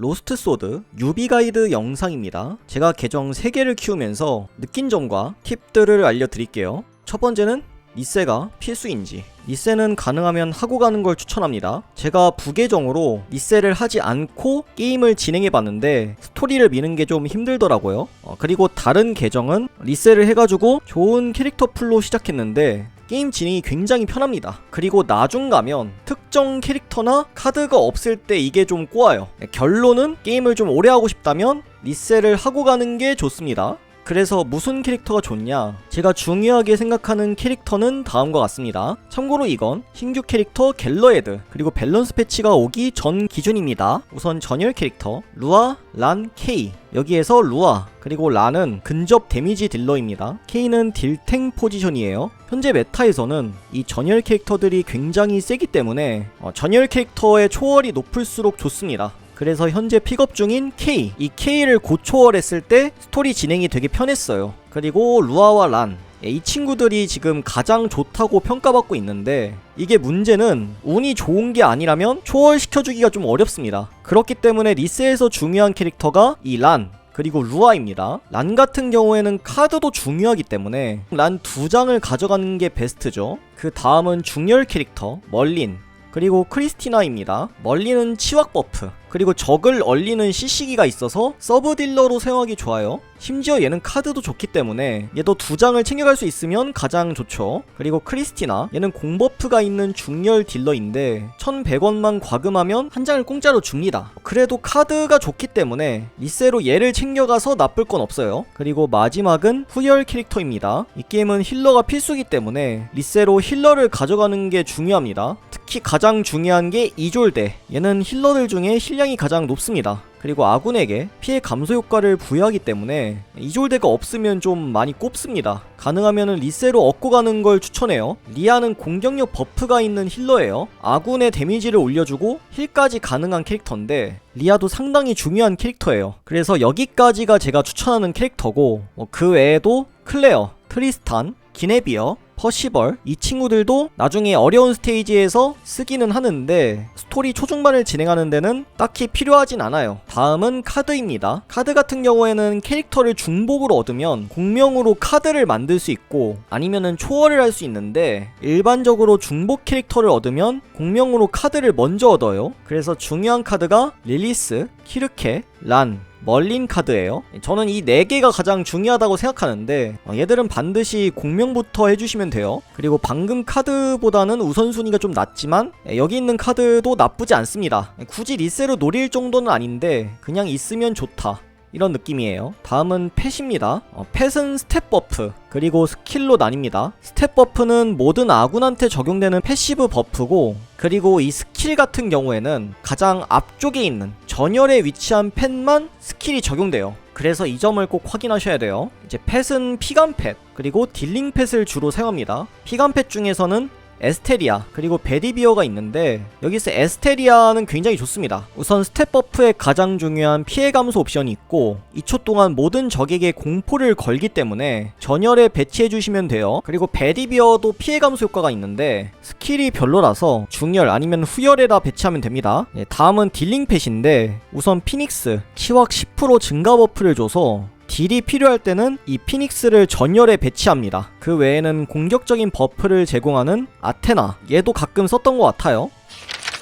로스트 소드 유비 가이드 영상입니다. 제가 계정 3개를 키우면서 느낀 점과 팁들을 알려드릴게요. 첫 번째는 리세가 필수인지, 리세는 가능하면 하고 가는 걸 추천합니다. 제가 부계정으로 리세를 하지 않고 게임을 진행해봤는데 스토리를 미는 게 좀 힘들더라고요. 그리고 다른 계정은 리세를 해가지고 좋은 캐릭터 풀로 시작했는데 게임 진행이 굉장히 편합니다. 그리고 나중 가면 특정 캐릭터나 카드가 없을 때 이게 좀 꼬아요. 결론은 게임을 좀 오래 하고 싶다면 리세를 하고 가는 게 좋습니다. 그래서 무슨 캐릭터가 좋냐? 제가 중요하게 생각하는 캐릭터는 다음과 같습니다. 참고로 이건 신규 캐릭터 갤러헤드 그리고 밸런스 패치가 오기 전 기준입니다. 우선 전열 캐릭터 루아, 란, 케이. 여기에서 루아 그리고 란은 근접 데미지 딜러입니다. 케이는 딜탱 포지션이에요. 현재 메타에서는 이 전열 캐릭터들이 굉장히 세기 때문에 전열 캐릭터의 초월이 높을수록 좋습니다. 그래서 현재 픽업 중인 K, 이 K를 고초월했을 때 스토리 진행이 되게 편했어요. 그리고 루아와 란, 이 친구들이 지금 가장 좋다고 평가받고 있는데 이게 문제는 운이 좋은 게 아니라면 초월시켜주기가 좀 어렵습니다. 그렇기 때문에 리세에서 중요한 캐릭터가 이 란, 그리고 루아입니다. 란 같은 경우에는 카드도 중요하기 때문에 란 2장을 가져가는 게 베스트죠. 그 다음은 중열 캐릭터 멀린 그리고 크리스티나입니다. 멀리는 치확 버프 그리고 적을 얼리는 CC기가 있어서 서브 딜러로 사용하기 좋아요. 심지어 얘는 카드도 좋기 때문에 얘도 2장을 챙겨갈 수 있으면 가장 좋죠. 그리고 크리스티나 얘는 공버프가 있는 중열 딜러인데 1100원만 과금하면 한 장을 공짜로 줍니다. 그래도 카드가 좋기 때문에 리세로 얘를 챙겨가서 나쁠 건 없어요. 그리고 마지막은 후열 캐릭터입니다. 이 게임은 힐러가 필수기 때문에 리세로 힐러를 가져가는 게 중요합니다. 특히 가장 중요한 게 이졸데, 얘는 힐러들 중에 힐량이 가장 높습니다. 그리고 아군에게 피해 감소 효과를 부여하기 때문에 이졸데가 없으면 좀 많이 꼽습니다. 가능하면 리세로 얻고 가는 걸 추천해요. 리아는 공격력 버프가 있는 힐러예요. 아군의 데미지를 올려주고 힐까지 가능한 캐릭터인데 리아도 상당히 중요한 캐릭터예요. 그래서 여기까지가 제가 추천하는 캐릭터고 그 외에도 클레어, 트리스탄, 기네비어, 퍼시벌 이 친구들도 나중에 어려운 스테이지에서 쓰기는 하는데 스토리 초중반을 진행하는 데는 딱히 필요하진 않아요. 다음은 카드입니다. 카드 같은 경우에는 캐릭터를 중복으로 얻으면 공명으로 카드를 만들 수 있고 아니면은 초월을 할 수 있는데 일반적으로 중복 캐릭터를 얻으면 공명으로 카드를 먼저 얻어요. 그래서 중요한 카드가 릴리스, 키르케, 란, 멀린 카드예요. 저는 이 4개가 가장 중요하다고 생각하는데 얘들은 반드시 공명부터 해주시면 돼요. 그리고 방금 카드보다는 우선순위가 좀 낮지만 여기 있는 카드도 나쁘지 않습니다. 굳이 리세로 노릴 정도는 아닌데 그냥 있으면 좋다, 이런 느낌이에요. 다음은 펫입니다. 펫은 스탯 버프 그리고 스킬로 나뉩니다. 스탯 버프는 모든 아군한테 적용되는 패시브 버프고, 그리고 이 스킬 같은 경우에는 가장 앞쪽에 있는 전열에 위치한 펫만 스킬이 적용돼요. 그래서 이 점을 꼭 확인하셔야 돼요. 이제 펫은 피감 펫 그리고 딜링 펫을 주로 사용합니다. 피감 펫 중에서는 에스테리아 그리고 베디비어가 있는데 여기서 에스테리아는 굉장히 좋습니다. 우선 스탯 버프에 가장 중요한 피해 감소 옵션이 있고 2초 동안 모든 적에게 공포를 걸기 때문에 전열에 배치해주시면 돼요. 그리고 베디비어도 피해 감소 효과가 있는데 스킬이 별로라서 중열 아니면 후열에다 배치하면 됩니다. 다음은 딜링 펫인데 우선 피닉스 치확 10% 증가 버프를 줘서 딜이 필요할 때는 이 피닉스를 전열에 배치합니다. 그 외에는 공격적인 버프를 제공하는 아테나, 얘도 가끔 썼던 것 같아요.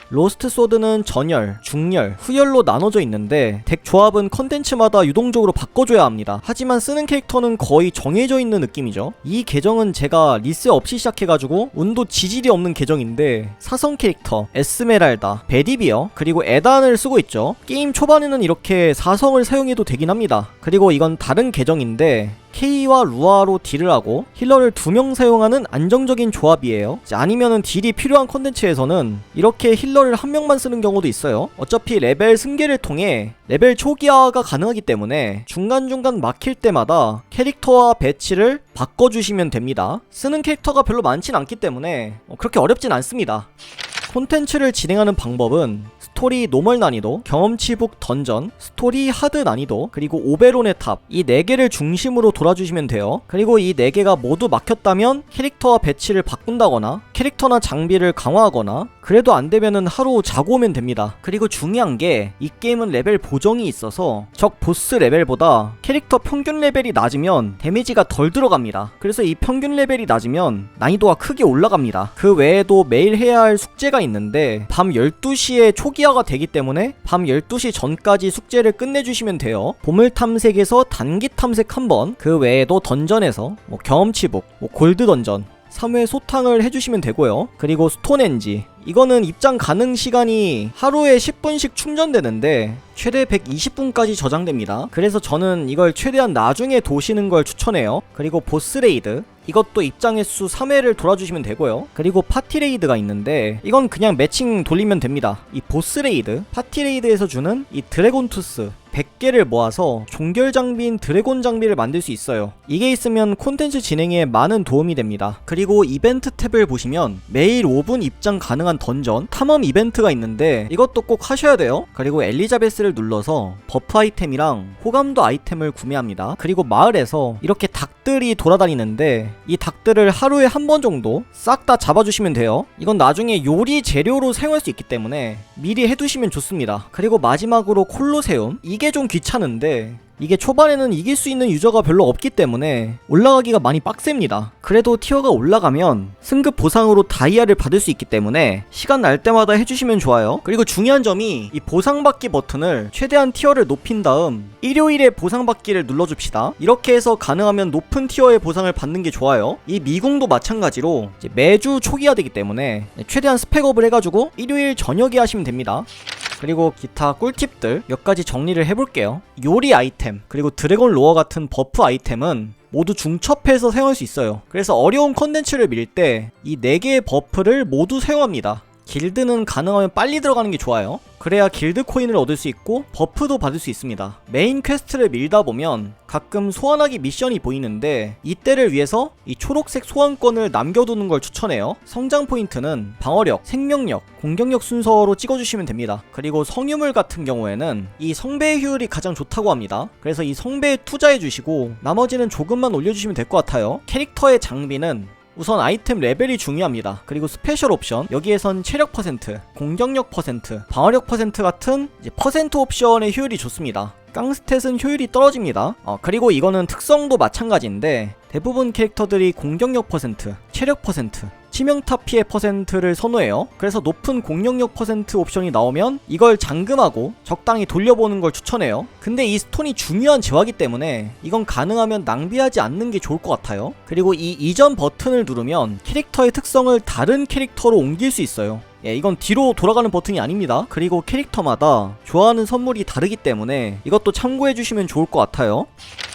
로스트 소드는 전열, 중열, 후열로 나눠져 있는데 덱 조합은 컨텐츠마다 유동적으로 바꿔줘야 합니다. 하지만 쓰는 캐릭터는 거의 정해져 있는 느낌이죠. 이 계정은 제가 리세 없이 시작해가지고 운도 지질이 없는 계정인데 사성 캐릭터, 에스메랄다, 베디비어, 그리고 에단을 쓰고 있죠. 게임 초반에는 이렇게 사성을 사용해도 되긴 합니다. 그리고 이건 다른 계정인데 K와 루아로 딜을 하고 힐러를 2명 사용하는 안정적인 조합이에요. 아니면은 딜이 필요한 컨텐츠에서는 이렇게 힐러를 1명만 쓰는 경우도 있어요. 어차피 레벨 승계를 통해 레벨 초기화가 가능하기 때문에 중간중간 막힐 때마다 캐릭터와 배치를 바꿔주시면 됩니다. 쓰는 캐릭터가 별로 많진 않기 때문에 그렇게 어렵진 않습니다. 콘텐츠를 진행하는 방법은 스토리 노멀 난이도, 경험치북 던전, 스토리 하드 난이도, 그리고 오베론의 탑, 이 4개를 중심으로 돌아주시면 돼요. 그리고 이 4개가 모두 막혔다면 캐릭터와 배치를 바꾼다거나 캐릭터나 장비를 강화하거나 그래도 안 되면은 하루 자고 오면 됩니다. 그리고 중요한 게 이 게임은 레벨 보정이 있어서 적 보스 레벨보다 캐릭터 평균 레벨이 낮으면 데미지가 덜 들어갑니다. 그래서 이 평균 레벨이 낮으면 난이도가 크게 올라갑니다. 그 외에도 매일 해야 할 숙제가 있는데 밤 12시에 초기화가 되기 때문에 밤 12시 전까지 숙제를 끝내주시면 돼요. 보물 탐색에서 단기 탐색 1번, 그 외에도 던전에서 경험치북, 골드 던전 3회 소탕을 해주시면 되고요. 그리고 스톤엔지, 이거는 입장 가능 시간이 하루에 10분씩 충전되는데 최대 120분까지 저장됩니다. 그래서 저는 이걸 최대한 나중에 도시는 걸 추천해요. 그리고 보스 레이드, 이것도 입장 횟수 3회를 돌아주시면 되고요. 그리고 파티 레이드가 있는데 이건 그냥 매칭 돌리면 됩니다. 이 보스 레이드, 파티 레이드에서 주는 이 드래곤 투스 100개를 모아서 종결 장비인 드래곤 장비를 만들 수 있어요. 이게 있으면 콘텐츠 진행에 많은 도움이 됩니다. 그리고 이벤트 탭을 보시면 매일 5분 입장 가능한 던전 탐험 이벤트가 있는데 이것도 꼭 하셔야 돼요. 그리고 엘리자베스를 눌러서 버프 아이템이랑 호감도 아이템을 구매합니다. 그리고 마을에서 이렇게 닭들이 돌아다니는데 이 닭들을 하루에 한 번 정도 싹 다 잡아주시면 돼요. 이건 나중에 요리 재료로 사용할 수 있기 때문에 미리 해두시면 좋습니다. 그리고 마지막으로 콜로세움, 이게 좀 귀찮은데 이게 초반에는 이길 수 있는 유저가 별로 없기 때문에 올라가기가 많이 빡셉니다. 그래도 티어가 올라가면 승급 보상으로 다이아를 받을 수 있기 때문에 시간 날 때마다 해주시면 좋아요. 그리고 중요한 점이 이 보상받기 버튼을 최대한 티어를 높인 다음 일요일에 보상받기를 눌러줍시다. 이렇게 해서 가능하면 높은 티어의 보상을 받는 게 좋아요. 이 미궁도 마찬가지로 이제 매주 초기화되기 때문에 최대한 스펙업을 해가지고 일요일 저녁에 하시면 됩니다. 그리고 기타 꿀팁들 몇 가지 정리를 해볼게요. 요리 아이템, 그리고 드래곤 로어 같은 버프 아이템은 모두 중첩해서 사용할 수 있어요. 그래서 어려운 컨텐츠를 밀 때 이 4개의 버프를 모두 사용합니다. 길드는 가능하면 빨리 들어가는 게 좋아요. 그래야 길드 코인을 얻을 수 있고 버프도 받을 수 있습니다. 메인 퀘스트를 밀다 보면 가끔 소환하기 미션이 보이는데 이때를 위해서 이 초록색 소환권을 남겨두는 걸 추천해요. 성장 포인트는 방어력, 생명력, 공격력 순서로 찍어주시면 됩니다. 그리고 성유물 같은 경우에는 이 성배 효율이 가장 좋다고 합니다. 그래서 이 성배에 투자해주시고 나머지는 조금만 올려주시면 될 것 같아요. 캐릭터의 장비는 우선 아이템 레벨이 중요합니다. 그리고 스페셜 옵션, 여기에선 체력 퍼센트, 공격력 퍼센트, 방어력 퍼센트 같은 이제 퍼센트 옵션의 효율이 좋습니다. 깡스탯은 효율이 떨어집니다. 그리고 이거는 특성도 마찬가지인데 대부분 캐릭터들이 공격력 퍼센트, 체력 퍼센트, 치명타 피해 퍼센트를 선호해요. 그래서 높은 공격력 퍼센트 옵션이 나오면 이걸 잠금하고 적당히 돌려보는 걸 추천해요. 근데 이 스톤이 중요한 재화기 때문에 이건 가능하면 낭비하지 않는 게 좋을 것 같아요. 그리고 이 이전 버튼을 누르면 캐릭터의 특성을 다른 캐릭터로 옮길 수 있어요. 이건 뒤로 돌아가는 버튼이 아닙니다. 그리고 캐릭터마다 좋아하는 선물이 다르기 때문에 이것도 참고해주시면 좋을 것 같아요.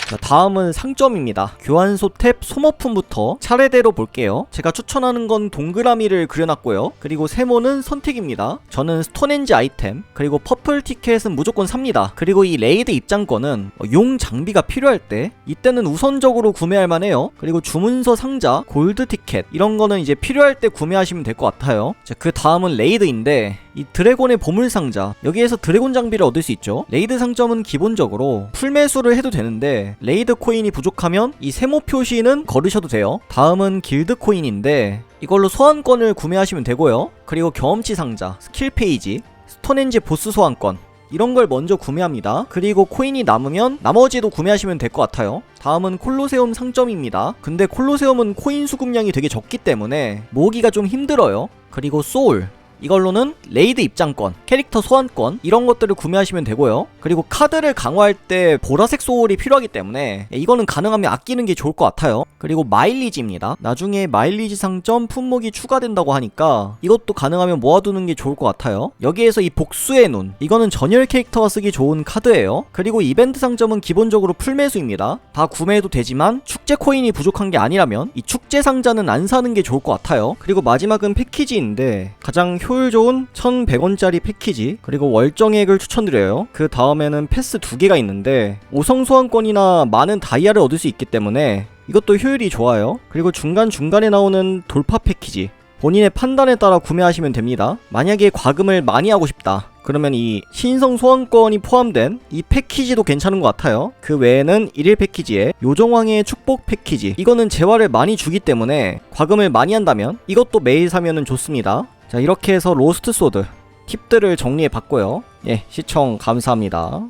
자, 다음은 상점입니다. 교환소 탭 소모품부터 차례대로 볼게요. 제가 추천하는 건 동그라미를 그려놨고요. 그리고 세모는 선택입니다. 저는 스톤엔지 아이템, 그리고 퍼플 티켓은 무조건 삽니다. 그리고 이 레이드 입장권은 용 장비가 필요할 때 이때는 우선적으로 구매할 만해요. 그리고 주문서 상자, 골드 티켓 이런 거는 이제 필요할 때 구매하시면 될 것 같아요. 자, 그 다음은 레이드인데 이 드래곤의 보물상자, 여기에서 드래곤 장비를 얻을 수 있죠. 레이드 상점은 기본적으로 풀매수를 해도 되는데 레이드 코인이 부족하면 이 세모 표시는 걸으셔도 돼요. 다음은 길드 코인인데 이걸로 소환권을 구매하시면 되고요. 그리고 경험치 상자, 스킬 페이지, 스톤엔지 보스 소환권 이런 걸 먼저 구매합니다. 그리고 코인이 남으면 나머지도 구매하시면 될 것 같아요. 다음은 콜로세움 상점입니다. 근데 콜로세움은 코인 수급량이 되게 적기 때문에 모으기가 좀 힘들어요. 그리고 소울, 이걸로는 레이드 입장권, 캐릭터 소환권 이런 것들을 구매하시면 되고요. 그리고 카드를 강화할 때 보라색 소울이 필요하기 때문에 이거는 가능하면 아끼는 게 좋을 것 같아요. 그리고 마일리지입니다. 나중에 마일리지 상점 품목이 추가된다고 하니까 이것도 가능하면 모아두는 게 좋을 것 같아요. 여기에서 이 복수의 눈, 이거는 전열 캐릭터가 쓰기 좋은 카드예요. 그리고 이벤트 상점은 기본적으로 풀매수입니다. 다 구매해도 되지만 축제 코인이 부족한 게 아니라면 이 축제 상자는 안 사는 게 좋을 것 같아요. 그리고 마지막은 패키지인데 가장 효율 좋은 1100원짜리 패키지, 그리고 월정액을 추천드려요. 그 다음에는 패스 2개가 있는데 5성 소환권이나 많은 다이아를 얻을 수 있기 때문에 이것도 효율이 좋아요. 그리고 중간중간에 나오는 돌파 패키지, 본인의 판단에 따라 구매하시면 됩니다. 만약에 과금을 많이 하고 싶다 그러면 이 신성 소환권이 포함된 이 패키지도 괜찮은 것 같아요. 그 외에는 1일 패키지에 요정왕의 축복 패키지, 이거는 재화를 많이 주기 때문에 과금을 많이 한다면 이것도 매일 사면은 좋습니다. 자, 이렇게 해서 로스트 소드 팁들을 정리해 봤고요. 예, 시청 감사합니다.